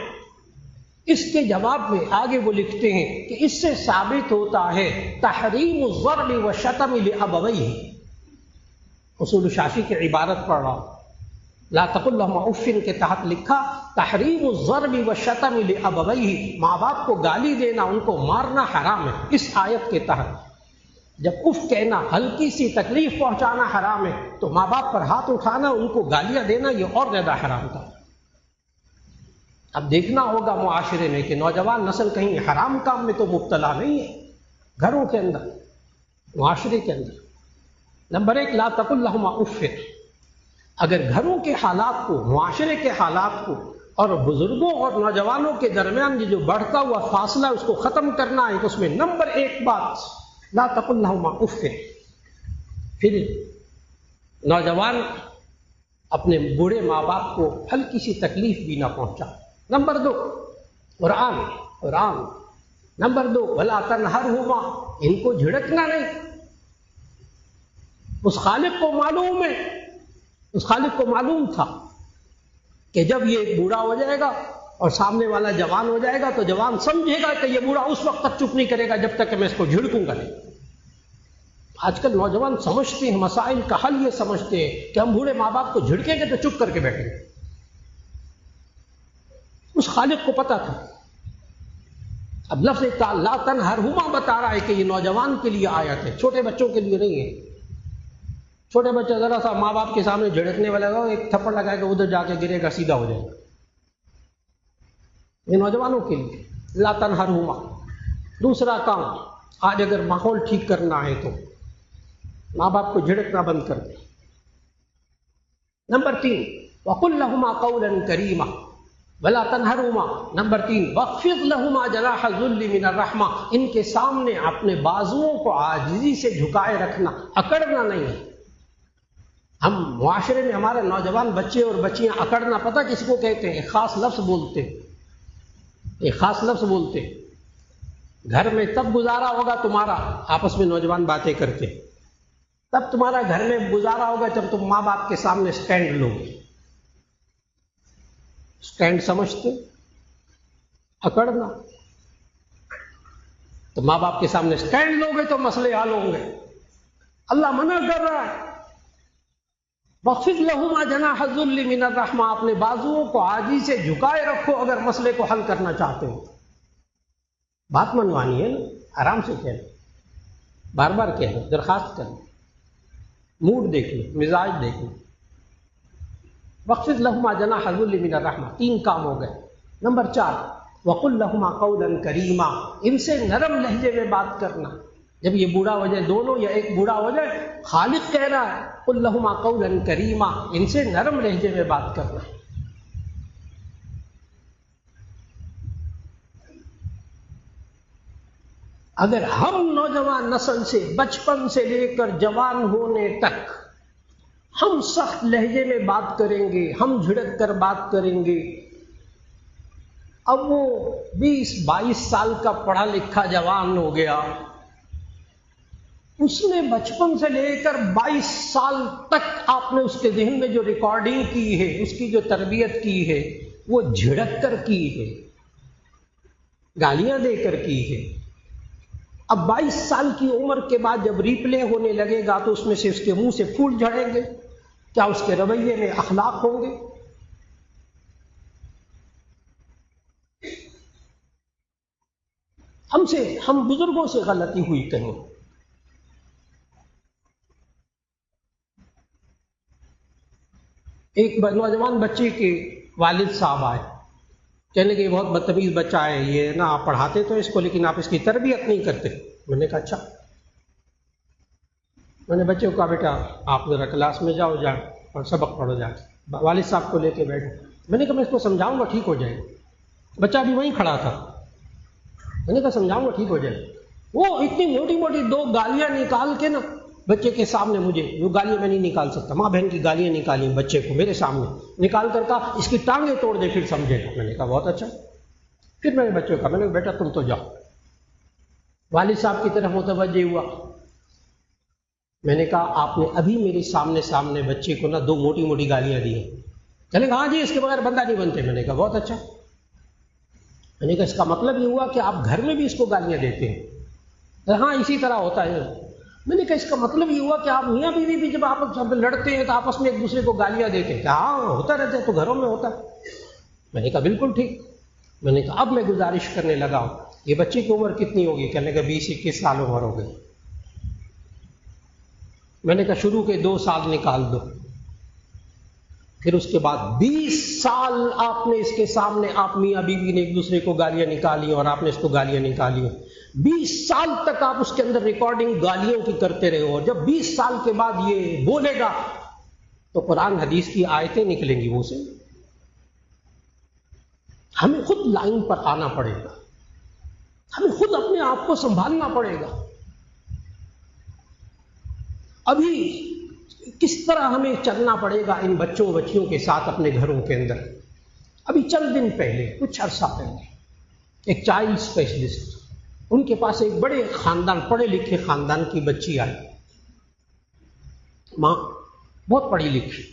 اس کے جواب میں آگے وہ لکھتے ہیں کہ اس سے ثابت ہوتا ہے تحریم الضرب والشتم لابویہ. اصول شاشی کی عبارت پڑھ رہا ہوں. لا تقل لهما اف کے تحت لکھا تحریم الضرب والشتم لابویہ، ماں باپ کو گالی دینا، ان کو مارنا حرام ہے. اس آیت کے تحت جب اف کہنا، ہلکی سی تکلیف پہنچانا حرام ہے، تو ماں باپ پر ہاتھ اٹھانا، ان کو گالیاں دینا یہ اور زیادہ حرام تھا. اب دیکھنا ہوگا معاشرے میں کہ نوجوان نسل کہیں حرام کام میں تو مبتلا نہیں ہے. گھروں کے اندر، معاشرے کے اندر. نمبر ایک، لا تقل لهما اف. اگر گھروں کے حالات کو، معاشرے کے حالات کو اور بزرگوں اور نوجوانوں کے درمیان یہ جو بڑھتا ہوا فاصلہ اس کو ختم کرنا ہے، تو اس میں نمبر ایک بات لا تقل لهما اف. پھر نوجوان اپنے بوڑھے ماں باپ کو ہلکی سی تکلیف بھی نہ پہنچا. نمبر دو، قرآن. نمبر دو، ولا تنہرہما، ان کو جھڑکنا نہیں. اس خالق کو معلوم ہے، اس خالق کو معلوم تھا کہ جب یہ بوڑھا ہو جائے گا اور سامنے والا جوان ہو جائے گا تو جوان سمجھے گا کہ یہ بوڑھا اس وقت تک چپ نہیں کرے گا جب تک کہ میں اس کو جھڑکوں گا نہیں. آج کل نوجوان سمجھتے ہیں، مسائل کا حل یہ سمجھتے ہیں کہ ہم بوڑھے ماں باپ کو جھڑکیں گے تو چپ کر کے بیٹھیں گے. اس خالق کو پتا تھا. اب لفظ لا تنہرہما بتا رہا ہے کہ یہ نوجوان کے لیے آیت ہے، چھوٹے بچوں کے لیے نہیں ہے. چھوٹے بچہ ذرا سا ماں باپ کے سامنے جھڑکنے والا گا، ایک تھپڑ لگائے گا، ادھر جا کے گرے گا، سیدھا ہو جائے گا. یہ نوجوانوں کے لیے لا تنہرہما. دوسرا کام، آج اگر ماحول ٹھیک کرنا ہے تو ماں باپ کو جھڑکنا بند کر دیں. نمبر تین، وقل لهما قولا کریما ولا تنہرہما. نمبر تین، واخفض لهما جناح الذل من الرحمہ. ان کے سامنے اپنے بازوؤں کو عاجزی سے جھکائے رکھنا، اکڑنا نہیں. ہم معاشرے میں ہمارے نوجوان بچے اور بچیاں اکڑنا پتہ کس کو کہتے ہیں؟ ایک خاص لفظ بولتے، ایک خاص لفظ بولتے. گھر میں تب گزارا ہوگا تمہارا، آپس میں نوجوان باتیں کرتے، تب تمہارا گھر میں گزارا ہوگا جب تم ماں باپ کے سامنے سٹینڈ لو. سٹینڈ سمجھتے؟ اکڑنا. تو ماں باپ کے سامنے سٹینڈ لو گے تو مسئلے حل ہوں گے. اللہ منع کر رہا ہے، وَخْفِضْ لَهُمَا جَنَاحَ الذُّلِّ مِنَ الرَّحْمَةِ. اپنے بازوؤں کو عاجزی سے جھکائے رکھو اگر مسئلے کو حل کرنا چاہتے ہو. بات منوانی ہے نا، آرام سے کہنا، بار بار کہنا، درخواست کرنا، موڈ دیکھ لو، مزاج دیکھ لو. وَخْفِضْ لَهُمَا جَنَاحَ الذُّلِّ مِنَ الرَّحْمَةِ. تین کام ہو گئے. نمبر چار، وَقُلْ لَهُمَا قَوْلًا كَرِيمًا. ان سے نرم لہجے میں بات کرنا. جب یہ بوڑھا ہو جائے، دونوں یا ایک بوڑھا ہو جائے، خالق کہہ رہا ہے قُلْ لَهُمَا قَوْلًا كَرِيمًا. ان سے نرم لہجے میں بات کرنا. اگر ہم نوجوان نسل سے بچپن سے لے کر جوان ہونے تک ہم سخت لہجے میں بات کریں گے، ہم جھڑک کر بات کریں گے، اب وہ 20-22 سال کا پڑھا لکھا جوان ہو گیا، اس نے بچپن سے لے کر 22 سال تک آپ نے اس کے ذہن میں جو ریکارڈنگ کی ہے، اس کی جو تربیت کی ہے، وہ جھڑک کر کی ہے، گالیاں دے کر کی ہے۔ اب 22 سال کی عمر کے بعد جب ریپلے ہونے لگے گا تو اس میں سے اس کے منہ سے پھول جھڑیں گے؟ کیا اس کے رویے میں اخلاق ہوں گے؟ ہم بزرگوں سے غلطی ہوئی کہیں۔ ایک نوجوان بچے کے والد صاحب آئے، کہنے کہ یہ بہت بدتمیز بچہ ہے، یہ نا آپ پڑھاتے تو اس کو لیکن آپ اس کی تربیت نہیں کرتے۔ میں نے کہا اچھا۔ میں نے بچے کو کہا بیٹا آپ ذرا کلاس میں جاؤ اور سبق پڑھو جا کے۔ والد صاحب کو لے کے بیٹھے، میں نے کہا میں اس کو سمجھاؤں گا ٹھیک ہو جائے گا۔ بچہ ابھی وہیں کھڑا تھا، میں نے کہا سمجھاؤں گا ٹھیک ہو جائے گا۔ وہ اتنی موٹی موٹی 2 گالیاں نکال کے نا بچے کے سامنے، مجھے وہ گالیاں میں نہیں نکال سکتا، ماں بہن کی گالیاں نکالی بچے کو میرے سامنے نکال کر کہا اس کی ٹانگیں توڑ دے پھر سمجھے گا۔ میں نے کہا بہت اچھا۔ پھر میں نے بچے کو کہا، میں نے کہا بیٹا تم تو جاؤ۔ والد صاحب کی طرف متوجہ ہوا، میں نے کہا آپ نے ابھی میرے سامنے بچے کو نا 2 موٹی موٹی گالیاں دی ہیں۔ کہنے کہا ہاں جی اس کے بغیر بندہ نہیں بنتے۔ میں نے کہا بہت اچھا۔ میں نے کہا اس کا مطلب یہ ہوا کہ آپ گھر میں بھی اس کو گالیاں دیتے ہیں؟ ہاں اسی طرح ہوتا ہے۔ میں نے کہا اس کا مطلب یہ ہوا کہ آپ میاں بیوی بھی جب آپ لڑتے ہیں تو آپس میں ایک دوسرے کو گالیاں دیتے ہیں؟ کہ ہاں ہوتا رہتا ہے، تو گھروں میں ہوتا ہے۔ میں نے کہا بالکل ٹھیک۔ میں نے کہا اب میں گزارش کرنے لگا ہوں، یہ بچے کی عمر کتنی ہوگی؟ کہنے کا 20-21 سال عمر ہو گئی۔ میں نے کہا شروع کے 2 سال نکال دو، پھر اس کے بعد 20 سال آپ نے اس کے سامنے، آپ میاں بیوی نے ایک دوسرے کو گالیاں نکالی اور آپ نے اس کو گالیاں نکالی، 20 سال تک آپ اس کے اندر ریکارڈنگ گالیوں کی کرتے رہے ہو۔ جب 20 سال کے بعد یہ بولے گا تو قرآن حدیث کی آیتیں نکلیں گی وہ سے۔ ہمیں خود لائن پر آنا پڑے گا، ہمیں خود اپنے آپ کو سنبھالنا پڑے گا۔ ابھی کس طرح ہمیں چلنا پڑے گا ان بچوں بچیوں کے ساتھ اپنے گھروں کے اندر۔ ابھی چند دن پہلے، کچھ عرصہ پہلے، ایک چائلڈ اسپیشلسٹ، ان کے پاس ایک بڑے خاندان، پڑھے لکھے خاندان کی بچی آئی، ماں بہت پڑھی لکھی،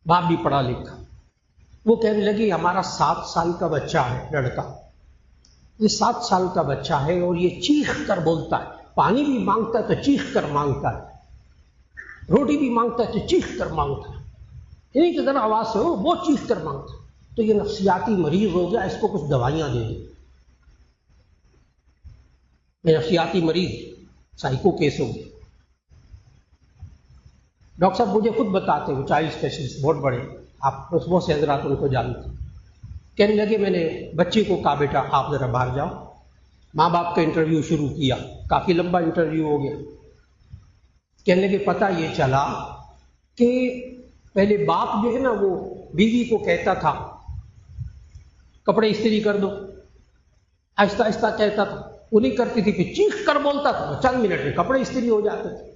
باپ بھی پڑھا لکھا۔ وہ کہنے لگی ہمارا 7 سال کا بچہ ہے، لڑکا، یہ 7 سال کا بچہ ہے اور یہ چیخ کر بولتا ہے، پانی بھی مانگتا ہے تو چیخ کر مانگتا ہے، روٹی بھی مانگتا ہے تو چیخ کر مانگتا ہے، یعنی کہ ذرا آواز سے ہو وہ چیخ کر مانگتا ہے۔ تو یہ نفسیاتی مریض ہو گیا، اس کو کچھ دوائیاں دے دیں۔ یہ نفسیاتی مریض، سائیکو کیس ہو گیا۔ ڈاکٹر صاحب مجھے خود بتاتے، وہ چائلڈ اسپیشلسٹ بہت بڑے، آپ اس بہت سے حضرات ان کو جانتے۔ کہنے لگے میں نے بچے کو کہا بیٹا آپ ذرا باہر جاؤ۔ ماں باپ کا انٹرویو شروع کیا، کافی لمبا انٹرویو ہو گیا۔ کہنے لگے پتہ یہ چلا کہ پہلے باپ جو ہے نا وہ بیوی کو کہتا تھا کپڑے استری کر دو، آہستہ آہستہ کہتا تھا، وہ نہیں کرتی تھی، پھر چیخ کر بولتا تھا، چند منٹ میں کپڑے استری ہو جاتے تھے۔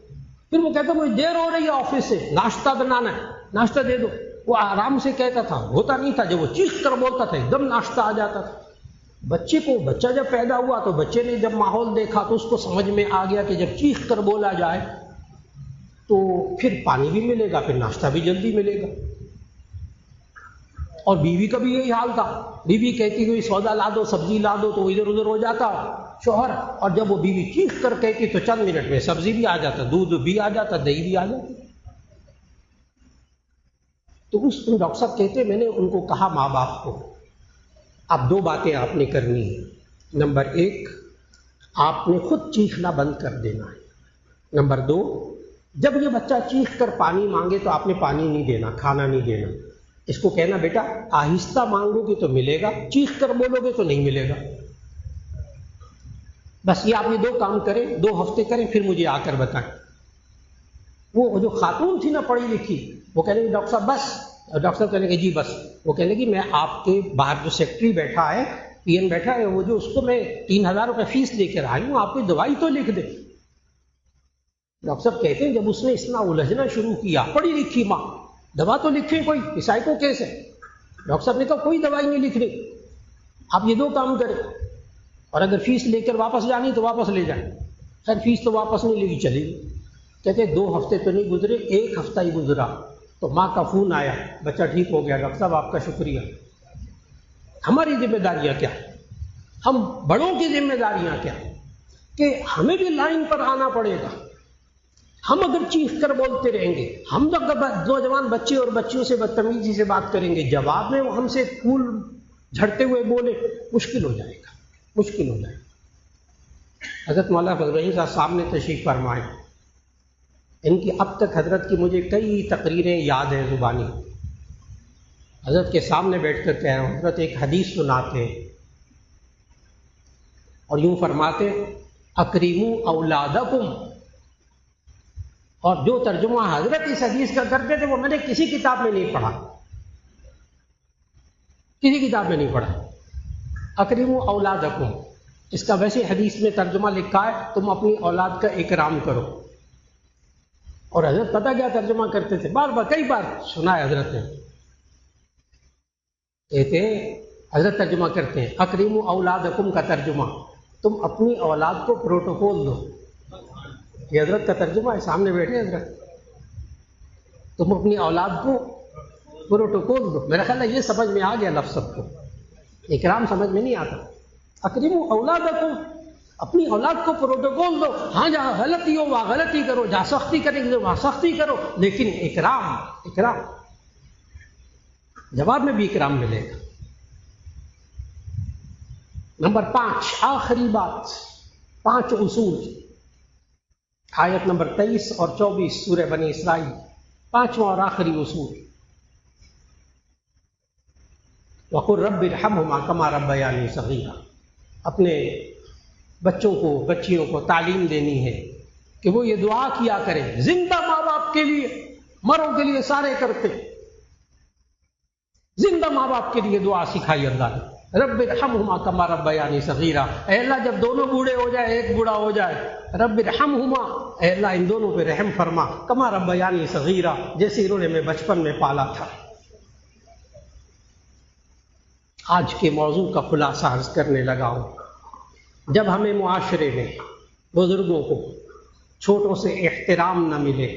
پھر وہ کہتا مجھے دیر ہو رہی ہے آفس سے، ناشتہ بنانا ہے، ناشتہ دے دو۔ وہ آرام سے کہتا تھا، ہوتا نہیں تھا، جب وہ چیخ کر بولتا تھا ایک دم ناشتہ آ جاتا تھا۔ بچہ جب پیدا ہوا تو بچے نے جب ماحول دیکھا تو اس کو سمجھ میں آ گیا کہ جب چیخ کر بولا جائے تو پھر پانی بھی ملے گا، پھر ناشتہ بھی جلدی ملے گا۔ اور بیوی کا بھی یہی حال تھا، بیوی کہتی ہوئی سودا لا دو، سبزی لا دو، تو وہ ادھر ادھر ہو جاتا شوہر، اور جب وہ بیوی چیخ کر کہتی تو چند منٹ میں سبزی بھی آ جاتا، دودھ بھی آ جاتا، دہی بھی آ جاتا۔ تو اس ڈاکٹر صاحب کہتے میں نے ان کو کہا ماں باپ کو اب 2 باتیں آپ نے کرنی ہے۔ نمبر 1 آپ نے خود چیخنا بند کر دینا ہے۔ نمبر 2 جب یہ بچہ چیخ کر پانی مانگے تو آپ نے پانی نہیں دینا، کھانا نہیں دینا، اس کو کہنا بیٹا آہستہ مانگو گے تو ملے گا، چیخ کر بولو گے تو نہیں ملے گا۔ بس یہ آپ نے 2 کام کریں، 2 ہفتے کریں، پھر مجھے آ کر بتائیں۔ وہ جو خاتون تھی نا پڑھی لکھی، وہ کہنے لگی ڈاکٹر صاحب بس، ڈاکٹر صاحب کہنے لگے جی بس۔ وہ کہنے لگی میں آپ کے باہر جو سیکرٹری بیٹھا ہے پی این بیٹھا ہے وہ جو اس کو میں 3,000 روپے فیس لے کر آئی ہوں، آپ کوئی دوائی تو لکھ دے۔ ڈاکٹر صاحب کہتے ہیں جب اس نے اتنا الجھنا شروع کیا، پڑھی لکھی ماں، دوا تو لکھیں کوئی، سائیکو کیس ہے۔ ڈاکٹر صاحب نے کہا کوئی دوائی نہیں لکھ رہی، آپ یہ 2 کام کریں، اور اگر فیس لے کر واپس جانی تو واپس لے جائیں۔ خیر فیس تو واپس نہیں لے گی، چلی گئی۔ کہتے 2 ہفتے تو نہیں گزرے، 1 ہفتہ ہی گزرا تو ماں کا فون آیا، بچہ ٹھیک ہو گیا، ڈاکٹر صاحب آپ کا شکریہ۔ ہماری ذمہ داریاں کیا، ہم بڑوں کی ذمہ داریاں کیا کہ ہمیں بھی لائن پر آنا پڑے گا۔ ہم اگر چیخ کر بولتے رہیں گے، ہم اگر نوجوان بچے اور بچیوں سے بدتمیزی سے بات کریں گے، جواب میں وہ ہم سے پھول جھڑتے ہوئے بولے، مشکل ہو جائے گا، مشکل ہو جائے گا۔ حضرت مولانا فضل الرحیم صاحب سامنے تشریف فرمائے، ان کی اب تک حضرت کی مجھے کئی تقریریں یاد ہیں زبانی۔ حضرت کے سامنے بیٹھ کر کہہ رہا ہوں، حضرت ایک حدیث سناتے اور یوں فرماتے اکریموا اولادکم، اور جو ترجمہ حضرت اس حدیث کا کرتے تھے وہ میں نے کسی کتاب میں نہیں پڑھا، کسی کتاب میں نہیں پڑھا۔ اکریموا اولادکم، اس کا ویسے حدیث میں ترجمہ لکھا ہے تم اپنی اولاد کا اکرام کرو، اور حضرت پتہ کیا ترجمہ کرتے تھے، بار بار کئی بار سنا ہے حضرت نے، کہتے ہیں حضرت ترجمہ کرتے ہیں اکریموا اولادکم کا ترجمہ تم اپنی اولاد کو پروٹوکول دو۔ یہ حضرت کا ترجمہ ہے، سامنے بیٹھے حضرت، تم اپنی اولاد کو پروٹوکول دو۔ میرا خیال ہے یہ سمجھ میں آ گیا لفظ سب کو، اکرام سمجھ میں نہیں آتا۔ اکریموا اولادکم، اپنی اولاد کو پروٹوکول دو، ہاں جہاں غلطی ہو وہاں غلطی کرو، جہاں سختی کریں گے وہاں سختی کرو، لیکن اکرام، اکرام جواب میں بھی اکرام ملے گا۔ نمبر 5، آخری بات، 5 اصول، آیت نمبر 23 اور 24 سورہ بنی اسرائیل، 5واں اور آخری اصول، وَقُلْ رَبِّ ارْحَمْهُمَا كَمَا رَبَّيَانِي صَغِيرًا۔ اپنے بچوں کو، بچیوں کو تعلیم دینی ہے کہ وہ یہ دعا کیا کریں، زندہ ماں باپ کے لیے، مروں کے لیے سارے کرتے، زندہ ماں باپ کے لیے دعا سکھائی اللہ نے، رب ارحمہما کما ربیانی صغیرا، اے اللہ جب دونوں بوڑھے ہو جائے، ایک بوڑھا ہو جائے، رب ارحمہما، اے اللہ ان دونوں پہ رحم فرما، کما ربیانی صغیرا، جیسے انہوں نے میں بچپن میں پالا تھا۔ آج کے موضوع کا خلاصہ عرض کرنے لگا ہوں، جب ہمیں معاشرے میں بزرگوں کو چھوٹوں سے احترام نہ ملے،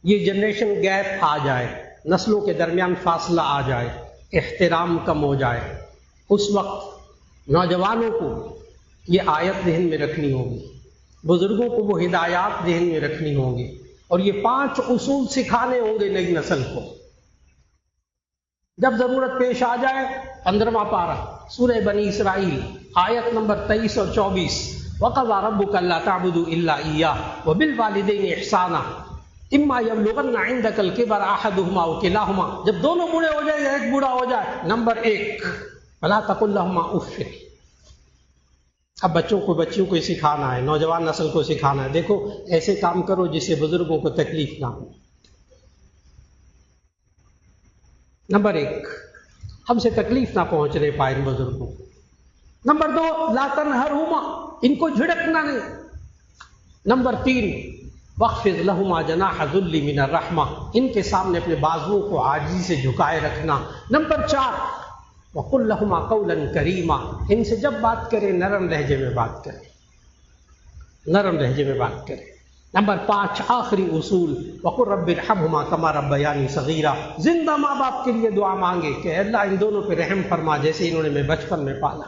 یہ جنریشن گیپ آ جائے، نسلوں کے درمیان فاصلہ آ جائے، احترام کم ہو جائے، اس وقت نوجوانوں کو یہ آیت ذہن میں رکھنی ہوگی، بزرگوں کو وہ ہدایات ذہن میں رکھنی ہوں گی، اور یہ 5 اصول سکھانے ہوں گے نئی نسل کو۔ جب ضرورت پیش آ جائے، 15واں پارہ سورہ بنی اسرائیل، آیت نمبر 23 اور 24، وَقَضَىٰ رَبُّكَ أَلَّا تَعْبُدُوا إِلَّا إِيَّاهُ وَبِالْوَالِدَيْنِ إِحْسَانًا اما یبلغن عندک الکبر احدہما او کلاہما، جب دونوں بوڑھے ہو جائیں یا ایک بوڑھا ہو جائے، نمبر 1 فلا تقل لہما اف۔ اب بچوں کو، بچیوں کو سکھانا ہے، نوجوان نسل کو سکھانا ہے، دیکھو ایسے کام کرو جس سے بزرگوں کو تکلیف نہ ہو۔ نمبر 1، ہم سے تکلیف نہ پہنچنے پائے ان بزرگوں کو۔ نمبر 2، لا تنہرہما، ان کو جھڑکنا نہیں۔ نمبر 3، وَاخْفِضْ لَهُمَا جَنَاحَ الذُّلِّ مِنَ الرَّحْمَةِ، ان کے سامنے اپنے بازوؤں کو عاجزی سے جھکائے رکھنا۔ نمبر 4، وَقُلْ لَهُمَا قَوْلًا كَرِيمًا، ان سے جب بات کرے نرم لہجے میں بات کرے، نرم لہجے میں بات کرے۔ نمبر 5، آخری اصول، وَقُلْ رَبِّ ارْحَمْهُمَا كَمَا رَبَّيَانِي صَغِيرًا، زندہ ماں باپ کے لیے دعا مانگے کہ اللہ ان دونوں پہ رحم فرما جیسے انہوں نے میں بچپن میں پالا۔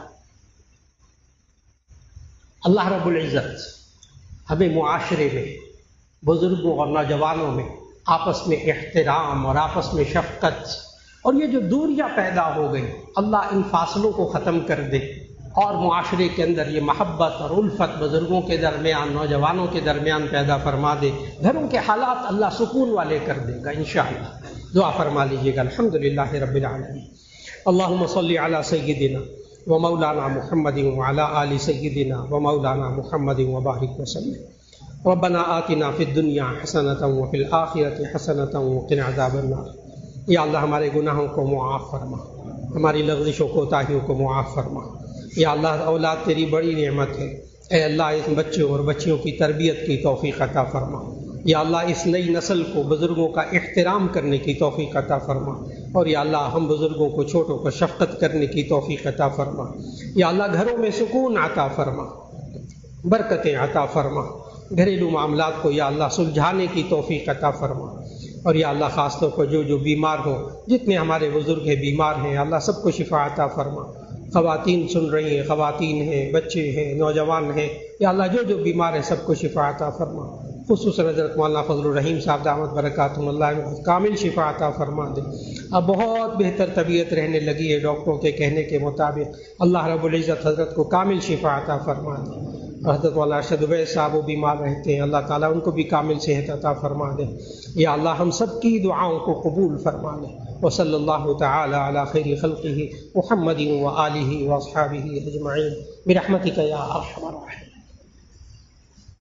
اللہ رب العزت ہمیں معاشرے میں بزرگوں اور نوجوانوں میں آپس میں احترام اور آپس میں شفقت اور یہ جو دوریاں پیدا ہو گئی، اللہ ان فاصلوں کو ختم کر دے اور معاشرے کے اندر یہ محبت اور الفت بزرگوں کے درمیان، نوجوانوں کے درمیان پیدا فرما دے، گھروں کے حالات اللہ سکون والے کر دے گا انشاءاللہ۔ دعا فرما لیجیے گا۔ الحمدللہ رب العالمین، اللہم صلی علی سیدنا و مولانا محمد وعلی آل سیدنا و مولانا محمد وبارک وسلم۔ ربنا آتنا فی الدنیا حسنۃ وفی الآخرۃ حسنۃ وقنا عذاب النار۔ یا اللہ ہمارے گناہوں کو معاف فرما، ہماری لغزشوں کوتاہیوں کو معاف فرما، یا اللہ اولاد تیری بڑی نعمت ہے، اے اللہ اس بچوں اور بچیوں کی تربیت کی توفیق عطا فرما، یا اللہ اس نئی نسل کو بزرگوں کا احترام کرنے کی توفیق عطا فرما، اور یا اللہ ہم بزرگوں کو چھوٹوں کو شفقت کرنے کی توفیق عطا فرما، یا اللہ گھروں میں سکون عطا فرما، برکتیں عطا فرما، گھریلو معاملات کو یا اللہ سلجھانے کی توفیق عطا فرما، اور یا اللہ خاص طور پر جو بیمار ہوں، جتنے ہمارے بزرگ ہیں بیمار ہیں، اللہ سب کو شفا عطا فرما، خواتین سن رہی ہیں، خواتین ہیں، بچے ہیں، نوجوان ہیں، یا اللہ جو بیمار ہیں سب کو شفا عطا فرما، خصوصاً حضرت مولانا فضل الرحیم صاحب دامت برکاتہم اللہ کامل شفا عطا فرما دے۔ اب بہت بہتر طبیعت رہنے لگی ہے ڈاکٹروں کے کہنے کے مطابق، اللہ رب العزت حضرت کو کامل شفا عطا فرما دے۔ حضرت مولانا ارشد اویس صاحب وہ بیمار رہتے ہیں، اللہ تعالیٰ ان کو بھی کامل صحت عطا فرما دے۔ یا اللہ ہم سب کی دعاؤں کو قبول فرما لے۔ وصلی اللہ تعالی علی خیر خلقہ محمد وآلہ واصحابہ اجمعین برحمتک یا ارحم الراحمین۔